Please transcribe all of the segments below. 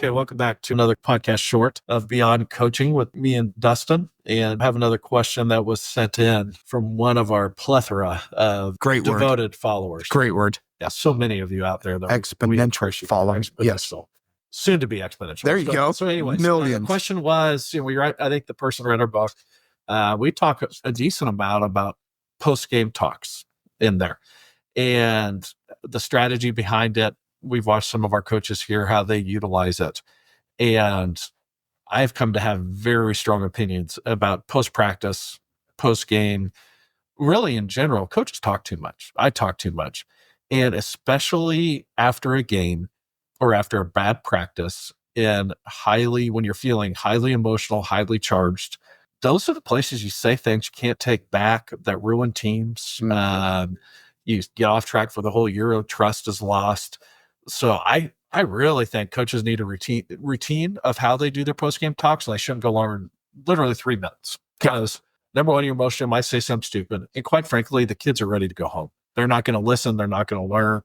Okay, welcome back to another podcast short of Beyond Coaching with me and Dustin. And I have another question that was sent in from one of our plethora of devoted followers. Great word. Yeah, so many of you out there. That Exponential following. Yes. Soon to be exponential. There you go. So anyways, Millions. the question was, I think the person read our book. We talk a decent amount about post-game talks in there and the strategy behind it. We've watched some of our coaches here, how they utilize it. And I've come to have very strong opinions about post-practice, post-game, really in general. Coaches talk too much. I talk too much. And especially after a game or after a bad practice and when you're feeling highly emotional, highly charged, those are the places you say things you can't take back that ruin teams. You get off track for the whole year. Trust is lost. So I really think coaches need a routine of how they do their post-game talks, and they shouldn't go longer than literally 3 minutes. Because number one, you're emotional, might say something stupid. And quite frankly, the kids are ready to go home. They're not going to listen. They're not going to learn.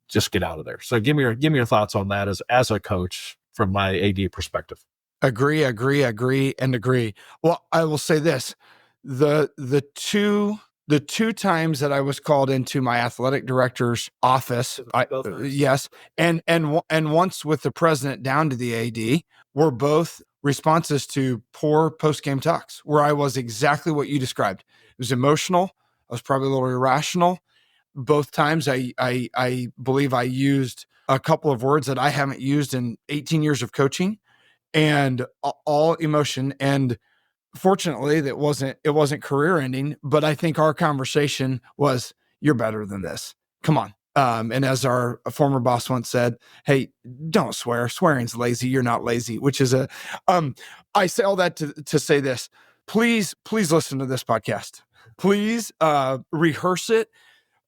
Just get out of there. So give me your thoughts on that as a coach from my AD perspective. Agree. Well, I will say this. The two times that I was called into my athletic director's office, yes, and once with the president down to the AD, were both responses to poor post-game talks, where I was exactly what you described. It was emotional. I was probably a little irrational. Both times I believe I used a couple of words that I haven't used in 18 years of coaching, and all emotion. And fortunately, it wasn't career ending, but I think our conversation was, "You're better than this. Come on." And as our former boss once said, "Hey, don't swear. Swearing's lazy. You're not lazy." Which is I say all that to say this. Please listen to this podcast. Please rehearse it.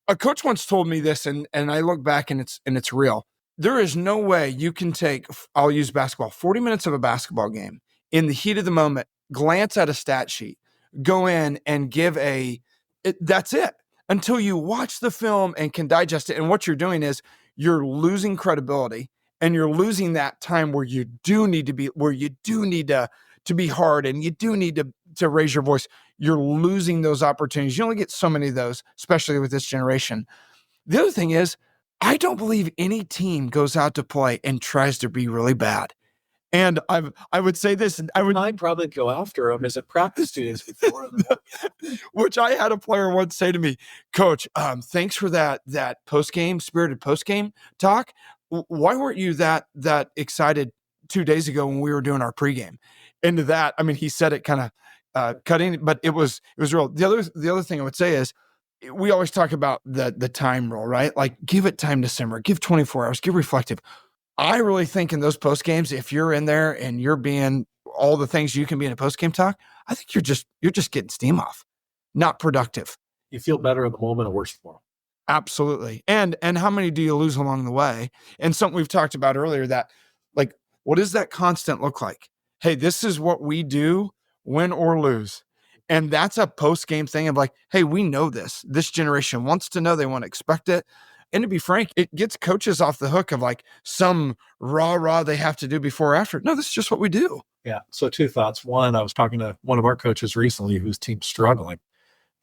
A coach once told me this, and I look back and it's real. There is no way you can take, I'll use basketball, 40 minutes of a basketball game in the heat of the moment, glance at a stat sheet, go in and give that's it, until you watch the film and can digest it. And what you're doing is you're losing credibility, and you're losing that time where you do need to be hard, and you do need to raise your voice. You're losing those opportunities. You only get so many of those, especially with this generation. The other thing is, I don't believe any team goes out to play and tries to be really bad. And I would say this, and I'd probably go after them as a practice students before. Which I had a player once say to me, "Coach, thanks for that spirited post-game talk. Why weren't you that excited 2 days ago when we were doing our pregame?" Into that, I mean, he said it kind of cutting, but it was real. The other thing I would say is, we always talk about the time rule, right? Like, give it time to simmer, give 24 hours, give reflective. I really think in those post games, if you're in there and you're being all the things you can be in a post game talk, I think you're just getting steam off, not productive. You feel better in the moment and worse tomorrow. Absolutely. And how many do you lose along the way? And something we've talked about earlier, that, like, what does that constant look like? Hey, this is what we do, win or lose. And that's a post-game thing of like, hey, we know this. This generation wants to know. They want to expect it. And to be frank, it gets coaches off the hook of like some rah they have to do before or after. No, this is just what we do. Yeah. So 2 thoughts. One, I was talking to one of our coaches recently whose team's struggling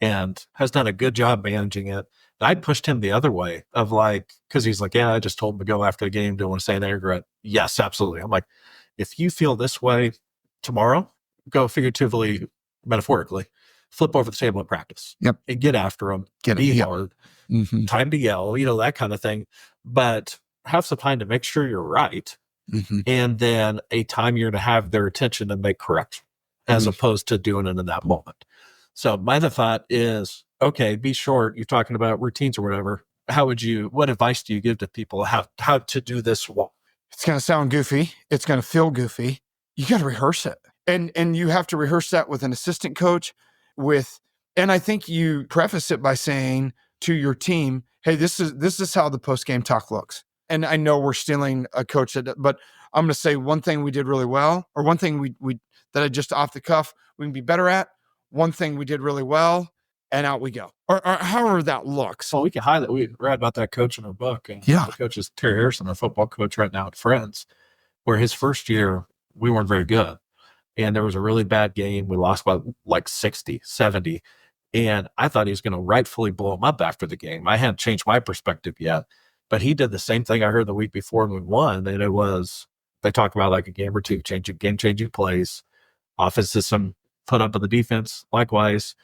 and has done a good job managing it. And I pushed him the other way of like, because he's like, "Yeah, I just told him to go after the game. Don't want to say anything regret." Yes, absolutely. I'm like, if you feel this way tomorrow, go figuratively, metaphorically, flip over the table at practice. Yep. And get after them. Be hard. Mm-hmm. Time to yell, that kind of thing. But have some time to make sure you're right. Mm-hmm. And then a time you're to have their attention and make correction, as opposed to doing it in that moment. So my other thought is, okay, be short. You're talking about routines or whatever. What advice do you give to people how to do this well? It's going to sound goofy. It's going to feel goofy. You got to rehearse it. And you have to rehearse that with an assistant coach and I think you preface it by saying to your team, "Hey, this is how the post-game talk looks." And I know we're stealing a coach, but I'm going to say one thing we did really well, or one thing we that I just off the cuff, we can be better at. One thing we did really well, and out we go. Or however that looks. Well, we can highlight. We read about that coach in our book. And yeah. The coach is Terry Harrison, our football coach right now at Friends. where his first year, we weren't very good. And there was a really bad game. We lost by like 60, 70. And I thought he was going to rightfully blow him up after the game. I hadn't changed my perspective yet, but he did the same thing I heard the week before and we won. And it was, they talk about like a game or two, game-changing plays, offense system put up on the defense. Likewise,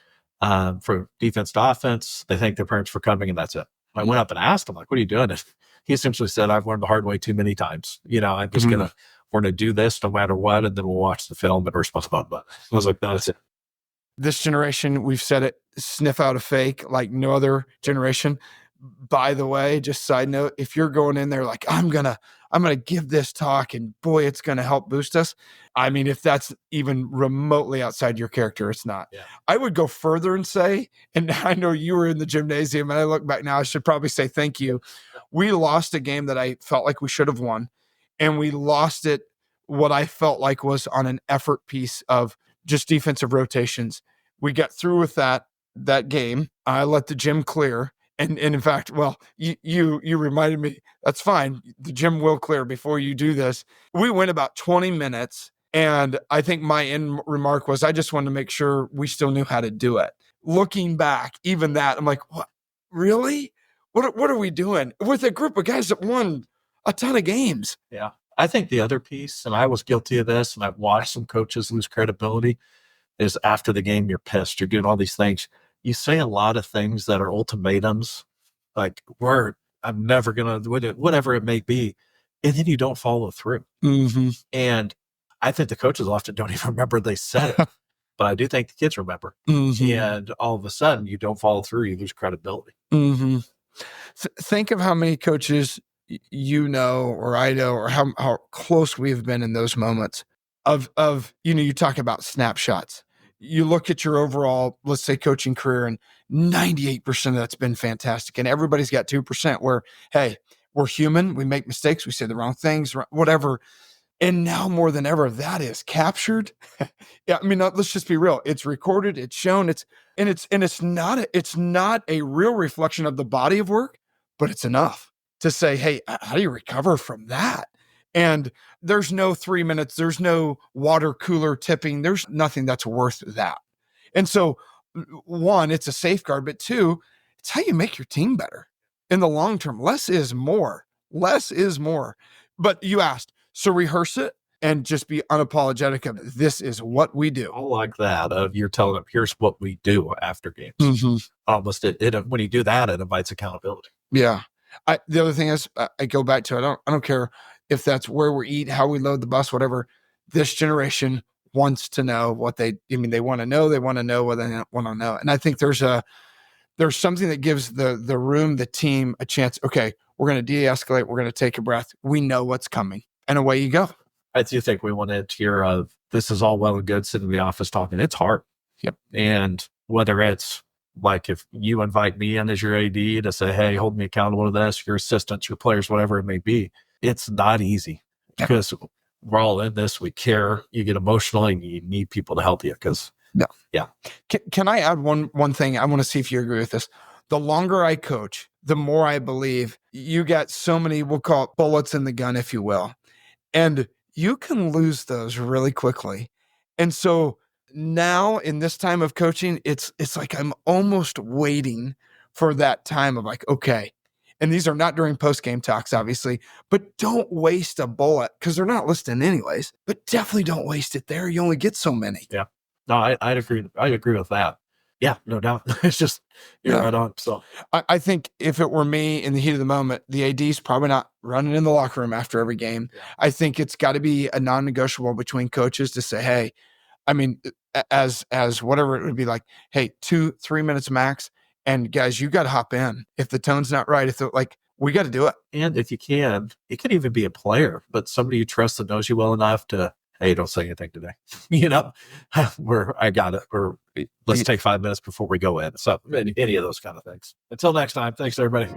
for defense to offense, they thank their parents for coming and that's it. I went up and asked him, like, what are you doing? And he essentially said, I've learned the hard way too many times. You know, I'm just we're going to do this no matter what. And then we'll watch the film and respond. But I was like, no, that's it. This generation, we've said it, sniff out a fake like no other generation. By the way, just side note, if you're going in there like, I'm gonna give this talk and boy, it's gonna help boost us. I mean, if that's even remotely outside your character, it's not. Yeah. I would go further and say, and I know you were in the gymnasium and I look back now, I should probably say thank you. We lost a game that I felt like we should have won. And we lost it, what I felt like was on an effort piece of just defensive rotations. We got through with that game. I let the gym clear. And in fact, well, you reminded me, that's fine. The gym will clear before you do this. We went about 20 minutes. And I think my end remark was, I just wanted to make sure we still knew how to do it. Looking back, even that, I'm like, what? Really? What are we doing with a group of guys that won a ton of games? Yeah. I think the other piece, and I was guilty of this, and I've watched some coaches lose credibility, is after the game, you're pissed. You're doing all these things. You say a lot of things that are ultimatums, like, I'm never going to, whatever it may be. And then you don't follow through. Mm-hmm. And I think the coaches often don't even remember they said it, but I do think the kids remember. Mm-hmm. And all of a sudden, you don't follow through, you lose credibility. Mm-hmm. Think of how many coaches you know, or I know, or how close we've been in those moments of, you talk about snapshots. You look at your overall, let's say, coaching career, and 98% of that's been fantastic. And everybody's got 2% where, hey, we're human. We make mistakes. We say the wrong things, whatever. And now more than ever, that is captured. Yeah, I mean, let's just be real. It's recorded. It's shown. It's not a real reflection of the body of work, but it's enough to say, hey, how do you recover from that? And there's no 3 minutes. There's no water cooler tipping. There's nothing that's worth that. And so, one, it's a safeguard, but two, it's how you make your team better in the long term. Less is more. Less is more. But you asked, so rehearse it and just be unapologetic of it. This is what we do. I like that. You're telling them, here's what we do after games. Mm-hmm. Almost when you do that, it invites accountability. Yeah. The other thing is, I go back to, I don't care if that's where we eat, how we load the bus, whatever. This generation wants to know what they want to know. They want to know what they want to know. And I think there's something that gives the room, the team, a chance. Okay, we're going to de-escalate. We're going to take a breath. We know what's coming. And away you go. I do think we want to hear this is all well and good sitting in the office talking. It's hard. Yep. And whether it's like if you invite me in as your AD to say, hey, hold me accountable to this, your assistants, your players, whatever it may be, it's not easy because we're all in this. We care. You get emotional and you need people to help you because, yeah. Can I add one thing? I want to see if you agree with this. The longer I coach, the more I believe you got so many, we'll call it bullets in the gun, if you will. And you can lose those really quickly. And so now in this time of coaching, it's like I'm almost waiting for that time of like, okay. And these are not during post-game talks, obviously, but don't waste a bullet because they're not listening anyways, but definitely don't waste it there. You only get so many. Yeah. No, I'd agree. I agree with that. Yeah, no doubt. It's just, you're right on. So I think if it were me in the heat of the moment, the AD's probably not running in the locker room after every game. Yeah. I think it's got to be a non-negotiable between coaches to say, hey, I mean, as whatever it would be like, hey, 2-3 minutes max. And guys, you got to hop in. If the tone's not right, if like, we got to do it. And if you can, it could even be a player, but somebody you trust that knows you well enough to, hey, don't say anything today. I got it. Or let's take 5 minutes before we go in. So any of those kind of things. Until next time, thanks everybody.